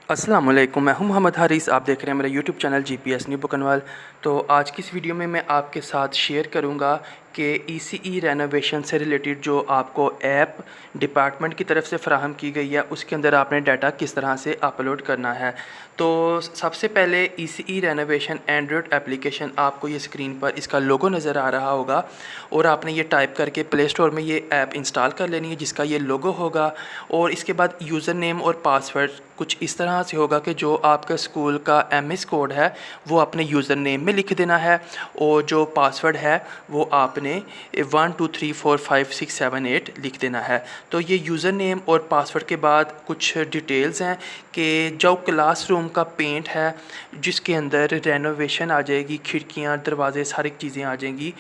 अस्सलाम वालेकुम, मैं हूं मोहम्मद हारिस। आप देख रहे हैं मेरा यूट्यूब चैनल जीपीएस न्यू बुकनवाल। तो आज की इस वीडियो में मैं आपके साथ शेयर करूंगा कि ईसीई रेनोवेशन से रिलेटेड जो आपको ऐप डिपार्टमेंट की तरफ से फ़राहम की गई है, उसके अंदर आपने डाटा किस तरह से अपलोड करना है। तो सबसे पहले ईसीई रेनोवेशन एंड्रॉयड एप्लीकेशन, आपको ये स्क्रीन पर इसका लोगो नज़र आ रहा होगा और आपने ये टाइप करके प्ले स्टोर में ये ऐप इंस्टॉल कर लेनी है जिसका ये लोगो होगा। और इसके बाद यूज़र नेम और पासवर्ड कुछ इस तरह से होगा कि जो आपका स्कूल का एमएस कोड है वो अपने यूज़र नेम में लिख देना है और जो पासवर्ड है वो आपने 12345678 लिख देना है। तो ये यूज़र नेम और पासवर्ड के बाद कुछ डिटेल्स हैं कि जो क्लासरूम का पेंट है जिसके अंदर रेनोवेशन आ जाएगी, खिड़कियाँ दरवाज़े सारी चीज़ें आ जाएंगी,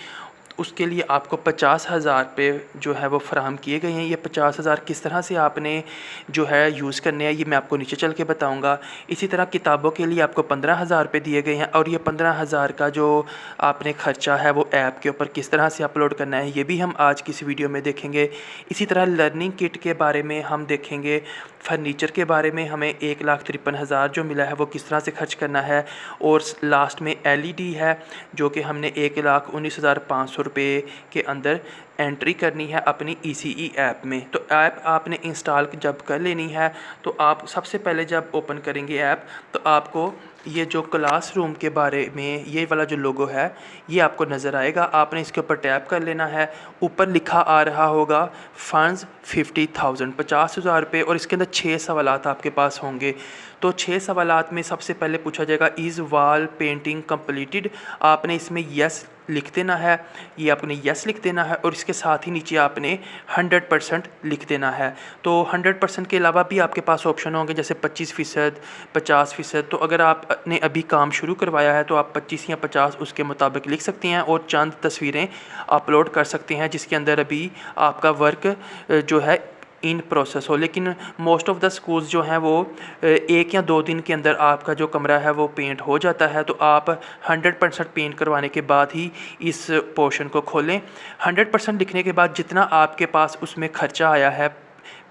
उसके लिए आपको 50,000 रुपये जो है वो फ़राहम किए गए हैं। ये 50,000 किस तरह से आपने जो है यूज़ करने हैं ये मैं आपको नीचे चल के बताऊँगा। इसी तरह किताबों के लिए आपको 15,000 रुपये दिए गए हैं और ये 15,000 का जो आपने ख़र्चा है वो ऐप के ऊपर किस तरह से अपलोड करना है ये भी हम आज की इस वीडियो में देखेंगे। इसी तरह लर्निंग किट के बारे में हम देखेंगे। फर्नीचर के बारे में हमें 1,53,000 जो मिला है वो किस तरह से खर्च करना है। और लास्ट में एलईडी है जो कि हमने 1,19,500 रुपये के अंदर एंट्री करनी है अपनी ईसीई ऐप में। तो ऐप आपने इंस्टॉल जब कर लेनी है तो आप सबसे पहले जब ओपन करेंगे ऐप तो आपको ये जो क्लासरूम के बारे में ये वाला जो लोगो है ये आपको नज़र आएगा। आपने इसके ऊपर टैप कर लेना है। ऊपर लिखा आ रहा होगा फंड्स 50,000 50,000 रुपये और इसके अंदर 6 सवालात आपके पास होंगे। तो 6 सवालात में सबसे पहले पूछा जाएगा इज़ वॉल पेंटिंग कंप्लीटेड। आपने इसमें यस लिख देना है, ये आपने यस लिख देना है और इसके साथ ही नीचे आपने 100% लिख देना है। तो 100% के अलावा भी आपके पास ऑप्शन होंगे जैसे 25%, 50%। तो अगर आपने अभी काम शुरू करवाया है तो आप 25 या 50 उसके मुताबिक लिख सकते हैं और चंद तस्वीरें अपलोड कर सकते हैं जिसके अंदर अभी आपका वर्क जो है इन प्रोसेस हो। लेकिन मोस्ट ऑफ़ द स्कूल्स जो हैं वो 1 या 2 दिन के अंदर आपका जो कमरा है वो पेंट हो जाता है। तो आप 100% पेंट करवाने के बाद ही इस पोर्शन को खोलें। 100% लिखने के बाद जितना आपके पास उसमें ख़र्चा आया है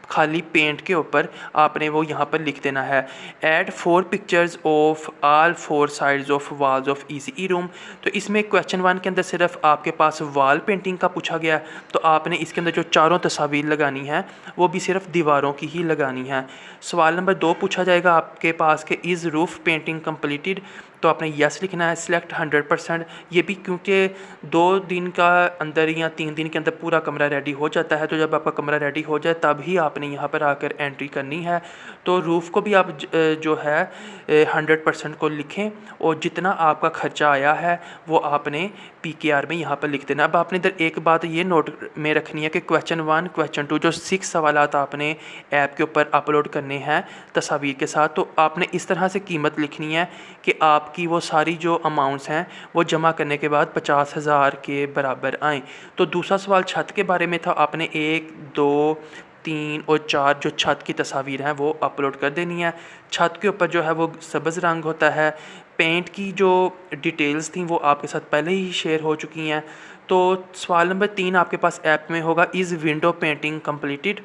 खाली पेंट के ऊपर आपने वो यहाँ पर लिख देना है। Add 4 pictures of all 4 sides of walls of ECE room. तो इसमें क्वेश्चन 1 के अंदर सिर्फ आपके पास वॉल पेंटिंग का पूछा गया, तो आपने इसके अंदर जो चारों तस्वीर लगानी है वो भी सिर्फ दीवारों की ही लगानी है। सवाल नंबर 2 पूछा जाएगा आपके पास कि इज़ रूफ़ पेंटिंग कम्प्लीटेड। तो आपने यस लिखना है। सिलेक्ट 100%। ये भी क्योंकि 2 दिन का अंदर या 3 दिन के अंदर पूरा कमरा रेडी हो जाता है, तो जब आपका कमरा रेडी हो जाए तब ही आपने यहाँ पर आकर एंट्री करनी है। तो रूफ़ को भी आप जो है 100% को लिखें और जितना आपका ख़र्चा आया है वो आपने पीकेआर में यहाँ पर लिख देना। अब आपने इधर एक बात ये नोट में रखनी है कि क्वेश्चन 1 क्वेश्चन 2 जो 6 सवालात आपने ऐप के ऊपर अपलोड करने हैं तस्वीर के साथ, तो आपने इस तरह से कीमत लिखनी है कि आपकी वो सारी जो अमाउंट्स हैं वो जमा करने के बाद 50,000 के बराबर आएँ। तो दूसरा सवाल छत के बारे में था। आपने 1, 2, 3 और 4 जो छत की तस्वीर हैं वो अपलोड कर देनी है। छत के ऊपर जो है वो सब्ज़ रंग होता है। पेंट की जो डिटेल्स थी वो आपके साथ पहले ही शेयर हो चुकी हैं। तो सवाल नंबर 3 आपके पास ऐप में होगा इज़ विंडो पेंटिंग कंप्लीटेड।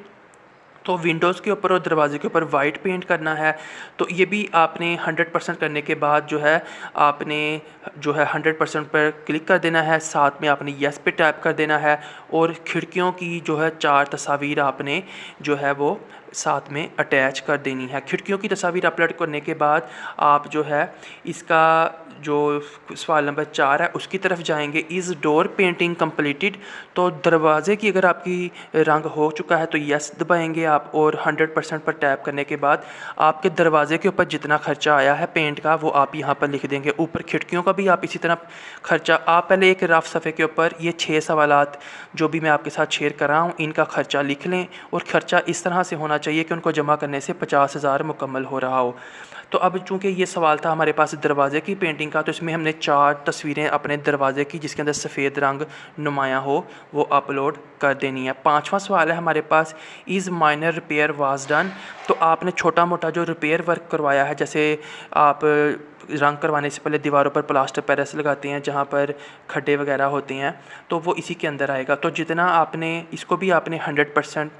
तो विंडोज़ के ऊपर और दरवाजे के ऊपर वाइट पेंट करना है। तो ये भी आपने 100% करने के बाद जो है आपने जो है 100% पर क्लिक कर देना है। साथ में आपने येस पे टैप कर देना है और खिड़कियों की जो है 4 तस्वीर आपने जो है वो साथ में अटैच कर देनी है। खिड़कियों की तस्वीर अपलोड करने के बाद आप जो है इसका जो सवाल नंबर 4 है उसकी तरफ जाएंगे। Is door painting completed. तो दरवाज़े की अगर आपकी रंग हो चुका है तो यस दबाएंगे आप और 100% पर टैप करने के बाद आपके दरवाज़े के ऊपर जितना खर्चा आया है पेंट का वो आप यहाँ पर लिख देंगे। ऊपर खिड़कियों का भी आप इसी तरह खर्चा आप पहले एक रफ सफ़े के ऊपर ये 6 सवालात जो भी मैं आपके साथ शेयर कर रहा हूँ इनका ख़र्चा लिख लें और ख़र्चा इस तरह से होना चाहिए कि उनको जमा करने से 50,000 मुकम्मल हो रहा हो। तो अब चूँकि ये सवाल था हमारे पास दरवाज़े की पेंटिंग का, तो इसमें हमने 4 तस्वीरें अपने दरवाज़े की जिसके अंदर सफ़ेद रंग नुमायाँ हो वो अपलोड कर देनी है। 5वां सवाल है हमारे पास is minor repair was done. तो आपने छोटा मोटा जो रिपेयर वर्क करवाया है, जैसे आप रंग करवाने से पहले दीवारों पर प्लास्टर पेरिस लगाते हैं जहाँ पर खड्डे वगैरह होते हैं, तो वो इसी के अंदर आएगा। तो जितना आपने इसको भी आपने 100%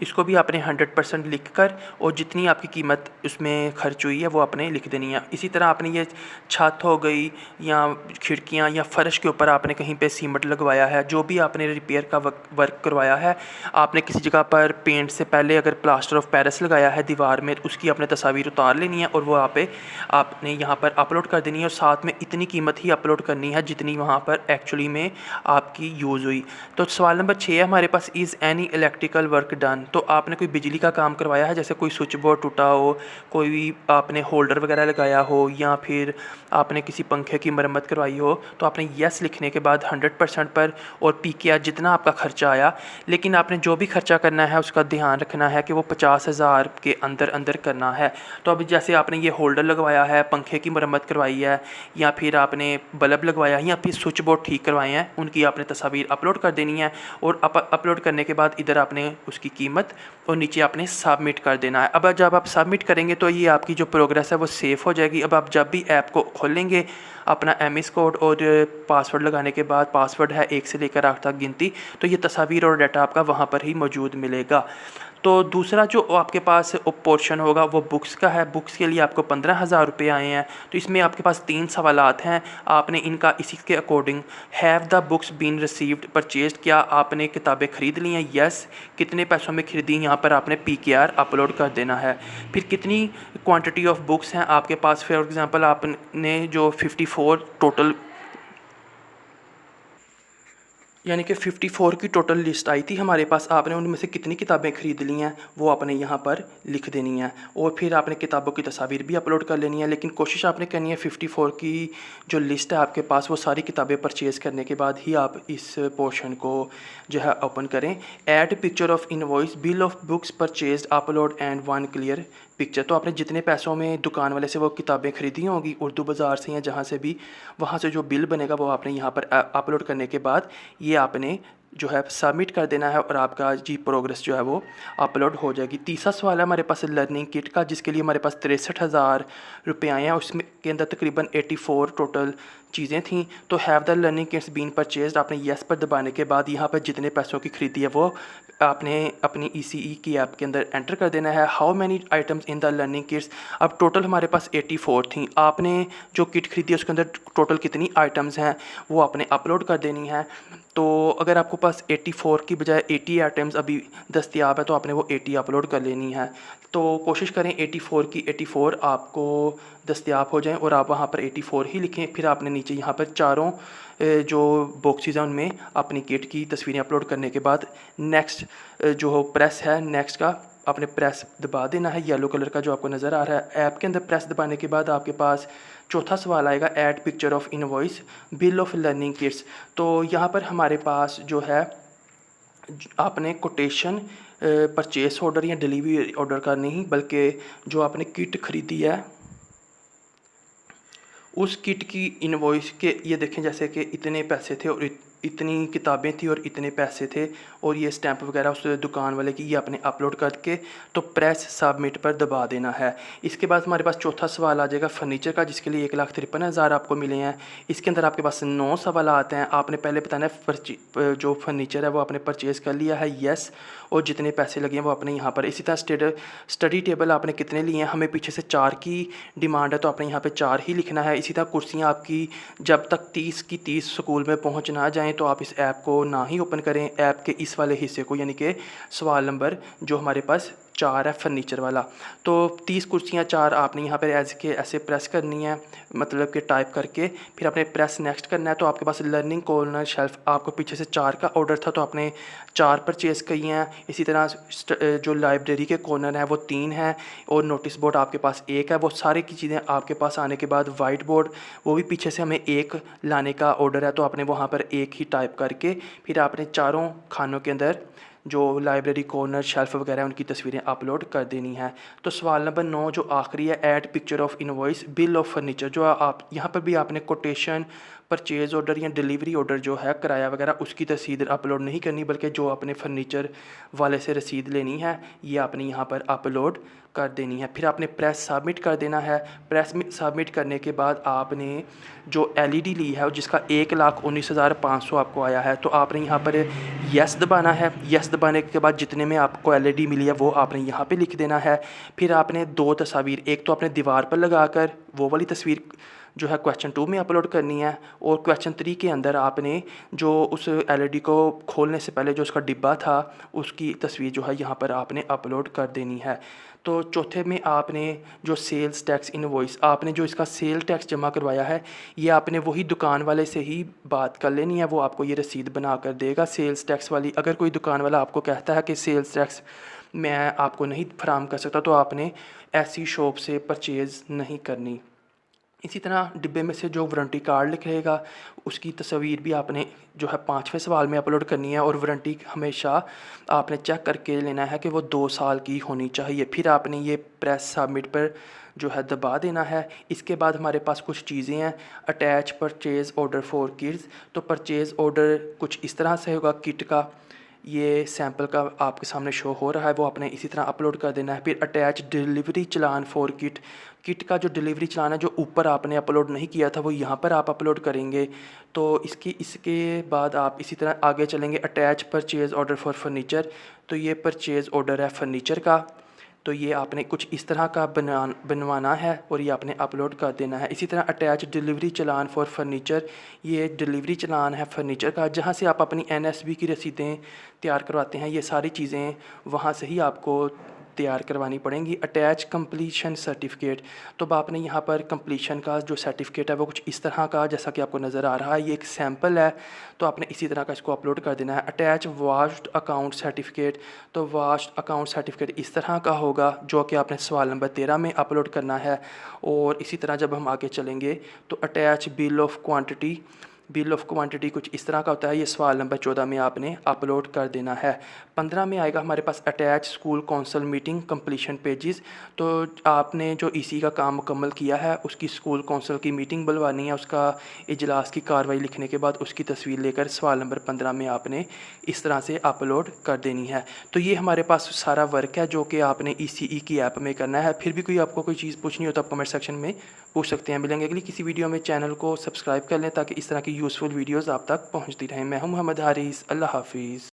इसको भी आपने 100% लिख कर और जितनी आपकी कीमत उसमें खर्च हुई है वो आपने लिख देनी है। इसी तरह आपने ये छत हो गई या खिड़कियाँ या फ़र्श के ऊपर आपने कहीं पे सीमेंट लगवाया है, जो भी आपने रिपेयर का वर्क करवाया है, आपने किसी जगह पर पेंट से पहले अगर प्लास्टर ऑफ पेरिस लगाया है दीवार में, उसकी आपने तस्वीर उतार लेनी है और वो आपने यहाँ पर अपलोड कर देनी है और साथ में इतनी कीमत ही अपलोड करनी है जितनी वहाँ पर एक्चुअली में आपकी यूज़ हुई। तो सवाल नंबर 6 है हमारे पास, is any electrical work done. तो आपने कोई बिजली का काम करवाया है, जैसे कोई स्विच बोर्ड टूटा हो, कोई आपने होल्डर वगैरह लगाया हो, या फिर आपने किसी पंखे की मरम्मत करवाई हो, तो आपने येस लिखने के बाद 100% पर और पी किया जितना आपका खर्चा आया। लेकिन आपने जो भी खर्चा करना है उसका ध्यान रखना है कि वो 50,000 के अंदर अंदर करना है। तो अब जैसे आपने ये होल्डर लगवाया है, पंखे की मरम्मत करवाई है, या फिर आपने बल्ब लगवाया है, या फिर स्विच बोर्ड ठीक करवाए हैं, उनकी आपने तस्वीर अपलोड कर देनी है और अपलोड करने के बाद इधर आपने उसकी कीमत और नीचे आपने सबमिट कर देना है। अब जब आप सबमिट करेंगे तो ये आपकी जो प्रोग्रेस है वो सेव हो जाएगी। अब आप जब भी ऐप को खोलेंगे अपना एमएस कोड और पासवर्ड लगाने के बाद, पासवर्ड है 1 से लेकर 8 तक गिनती, तो ये तस्वीर और डाटा आपका वहाँ पर ही मौजूद मिलेगा। तो दूसरा जो आपके पास पोर्शन होगा वो बुक्स का है। बुक्स के लिए आपको 15,000 रुपये आए हैं। तो इसमें आपके पास 3 सवालात हैं, आपने इनका इसी के according, have the books been received purchased, क्या आपने किताबें ख़रीद ली हैं, यस, कितने पैसों में ख़रीदी, यहाँ पर आपने PKR अपलोड कर देना है। फिर कितनी क्वांटिटी ऑफ बुक्स हैं आपके पास, फॉर एग्ज़ाम्पल आपने जो 54 टोटल यानी कि 54 की टोटल लिस्ट आई थी हमारे पास, आपने उनमें से कितनी किताबें ख़रीद ली हैं वो आपने यहाँ पर लिख देनी है और फिर आपने किताबों की तस्वीर भी अपलोड कर लेनी है। लेकिन कोशिश आपने करनी है 54 की जो लिस्ट है आपके पास वो सारी किताबें परचेज़ करने के बाद ही आप इस पोर्शन को जो है ओपन करें। Add picture of invoice, bill of books purchase, upload and one clear picture. तो आपने जितने पैसों में दुकान वाले से वो किताबें ख़रीदी होंगी, उर्दू बाज़ार से या जहाँ से भी, वहाँ से जो बिल बनेगा वो आपने यहाँ पर अपलोड करने के बाद ये आपने जो है सबमिट कर देना है और आपका जी प्रोग्रेस जो है वो अपलोड हो जाएगी। तीसरा सवाल है हमारे पास लर्निंग किट का, जिसके लिए हमारे पास 63,000 रुपये आए हैं। उसमें के अंदर तकरीबन 84 टोटल चीज़ें थी। तो have the learning kits been purchased, आपने येस पर दबाने के बाद यहाँ पर जितने पैसों की खरीदी है वो आपने अपनी ECE की ऐप के अंदर एंटर कर देना है। How many items in the learning kits, अब टोटल हमारे पास 84 थी, आपने जो किट खरीदी है उसके अंदर टोटल कितनी आइटम्स हैं वो आपने अपलोड कर देनी है। तो अगर आपको पास 84 की बजाय 80 आइटम्स अभी दस्तियाब है तो आपने वो 80 अपलोड कर लेनी है। तो कोशिश करें 84 की 84 आपको दस्तियाब हो जाएं और आप वहाँ पर 84 ही लिखें। फिर आपने नीचे यहाँ पर चारों जो बॉक्सेस हैं उनमें अपनी किट की तस्वीरें अपलोड करने के बाद नेक्स्ट जो प्रेस है, नेक्स्ट का आपने प्रेस दबा देना है, येलो कलर का जो आपको नज़र आ रहा है। ऐप के अंदर प्रेस दबाने के बाद आपके पास चौथा सवाल आएगा, add picture of invoice, bill of learning kits. तो यहाँ पर हमारे पास जो है आपने कोटेशन परचेस ऑर्डर या डिलीवरी ऑर्डर का नहीं, बल्कि जो आपने किट ख़रीदी है उस किट की इनवॉइस के, ये देखें जैसे कि इतने पैसे थे और इतनी किताबें थी और इतने पैसे थे और ये स्टैंप वगैरह उस दुकान वाले की, ये आपने अपलोड करके तो प्रेस सबमिट पर दबा देना है। इसके बाद हमारे पास चौथा सवाल आ जाएगा फर्नीचर का, जिसके लिए 1,53,000 आपको मिले हैं। इसके अंदर आपके पास 9 सवाल आते हैं। आपने पहले बताना है जो फर्नीचर है वो आपने परचेज़ कर लिया है, येस, और जितने पैसे लगे हैं वो आपने यहाँ पर। इसी तरह स्टडी टेबल आपने कितने लिए हैं, हमें पीछे से 4 की डिमांड है तो आपने यहाँ पर 4 ही लिखना है। इसी तरह कुर्सियाँ आपकी जब तक 30 की 30 स्कूल में पहुँच ना जाएँ तो आप इस ऐप को ना ही ओपन करें, ऐप के इस वाले हिस्से को, यानी कि सवाल नंबर जो हमारे पास 4 है फर्नीचर वाला। तो 30 कुर्सियाँ 4 आपने यहाँ पर ऐसे प्रेस करनी है, मतलब कि टाइप करके फिर आपने प्रेस नेक्स्ट करना है। तो आपके पास लर्निंग कॉर्नर शेल्फ आपको पीछे से 4 का ऑर्डर था तो आपने 4 परचेज़ की हैं। इसी तरह जो लाइब्रेरी के कॉर्नर हैं वो 3 हैं और नोटिस बोर्ड आपके पास 1 है। वो सारी की चीज़ें आपके पास आने के बाद वाइट बोर्ड वो भी पीछे से हमें 1 लाने का ऑर्डर है तो आपने वहाँ पर 1 ही टाइप करके फिर आपने चारों खानों के अंदर जो लाइब्रेरी कॉर्नर शेल्फ वगैरह हैं उनकी तस्वीरें अपलोड कर देनी है। तो सवाल नंबर 9 जो आखिरी है, add picture of invoice, bill of furniture, जो आप यहाँ पर भी आपने कोटेशन परचेज़ ऑर्डर या डिलीवरी ऑर्डर जो है किराया वगैरह उसकी रसीद अपलोड नहीं करनी, बल्कि जो आपने फर्नीचर वाले से रसीद लेनी है ये आपने यहाँ पर अपलोड कर देनी है। फिर आपने प्रेस सबमिट कर देना है। प्रेस में सबमिट करने के बाद आपने जो एलईडी ली है जिसका 1,19,500 आपको आया है, तो आपने यहाँ पर यस दबाना है। यस दबाने के बाद जितने में आपको एलईडी मिली है वो आपने यहाँ पे लिख देना है। फिर आपने 2 तस्वीर, एक तो आपने दीवार पर लगाकर वो वाली तस्वीर जो है क्वेश्चन 2 में अपलोड करनी है, और क्वेश्चन 3 के अंदर आपने जो उस एलईडी को खोलने से पहले जो उसका डिब्बा था उसकी तस्वीर जो है यहाँ पर आपने अपलोड कर देनी है। तो चौथे में आपने जो सेल्स टैक्स इनवॉइस, आपने जो इसका सेल टैक्स जमा करवाया है ये आपने वही दुकान वाले से ही बात कर लेनी है, वो आपको ये रसीद बना कर देगा सेल्स टैक्स वाली। अगर कोई दुकान वाला आपको कहता है कि सेल्स टैक्स मैं आपको नहीं फराहम कर सकता, तो आपने ऐसी शॉप से परचेज़ नहीं करनी। इसी तरह डिब्बे में से जो वारंटी कार्ड लिखेगा उसकी तस्वीर भी आपने जो है 5वें सवाल में अपलोड करनी है, और वारंटी हमेशा आपने चेक करके लेना है कि वो 2 साल की होनी चाहिए। फिर आपने ये प्रेस सबमिट पर जो है दबा देना है। इसके बाद हमारे पास कुछ चीज़ें हैं, attach purchase order for kids. तो परचेज़ ऑर्डर कुछ इस तरह से होगा, किट का ये सैंपल का आपके सामने शो हो रहा है, वो आपने इसी तरह अपलोड कर देना है। फिर attach delivery challan for kit, kit का जो डिलीवरी चलान है जो ऊपर आपने अपलोड नहीं किया था वो यहाँ पर आप अपलोड करेंगे। तो इसके बाद आप इसी तरह आगे चलेंगे। Attach purchase order for furniture, तो ये परचेज़ ऑर्डर है फर्नीचर का, तो ये आपने कुछ इस तरह का बनवाना है और ये आपने अपलोड कर देना है। इसी तरह attach delivery challan for furniture, ये डिलीवरी चलान है फर्नीचर का, जहाँ से आप अपनी एनएसबी की रसीदें तैयार करवाते हैं, ये सारी चीज़ें वहाँ से ही आपको तैयार करवानी पड़ेंगी। अटैच कंप्लीशन सर्टिफिकेट, तो अब आपने यहाँ पर कंप्लीशन का जो सर्टिफिकेट है वो कुछ इस तरह का जैसा कि आपको नज़र आ रहा है, ये एक सैंपल है, तो आपने इसी तरह का इसको अपलोड कर देना है। अटैच वाश्ड अकाउंट सर्टिफिकेट, तो वाश्ड अकाउंट सर्टिफिकेट इस तरह का होगा जो कि आपने सवाल नंबर 13 में अपलोड करना है। और इसी तरह जब हम आगे चलेंगे तो attach bill of quantity, bill of quantity कुछ इस तरह का होता है, ये सवाल नंबर 14 में आपने अपलोड कर देना है। 15 में आएगा हमारे पास attach school council meeting completion pages, तो आपने जो इसी का काम मुकम्मल किया है उसकी स्कूल कौंसल की मीटिंग बुलवानी है, उसका इजलास की कार्रवाई लिखने के बाद उसकी तस्वीर लेकर सवाल नंबर 15 में आपने इस तरह से अपलोड कर देनी है। तो ये हमारे पास सारा वर्क है जो कि आपने ECE की ऐप में करना है। फिर भी कोई आपको कोई चीज़ पूछनी हो तो आप कमेंट सेक्शन में पूछ सकते हैं। मिलेंगे अगली किसी वीडियो में। चैनल को सब्सक्राइब कर लें ताकि इस तरह की यूज़फुल वीडियोज़ आप तक पहुँचती रहें। मैं हूँ मोहम्मद हारिस, अल्लाह हाफिज़।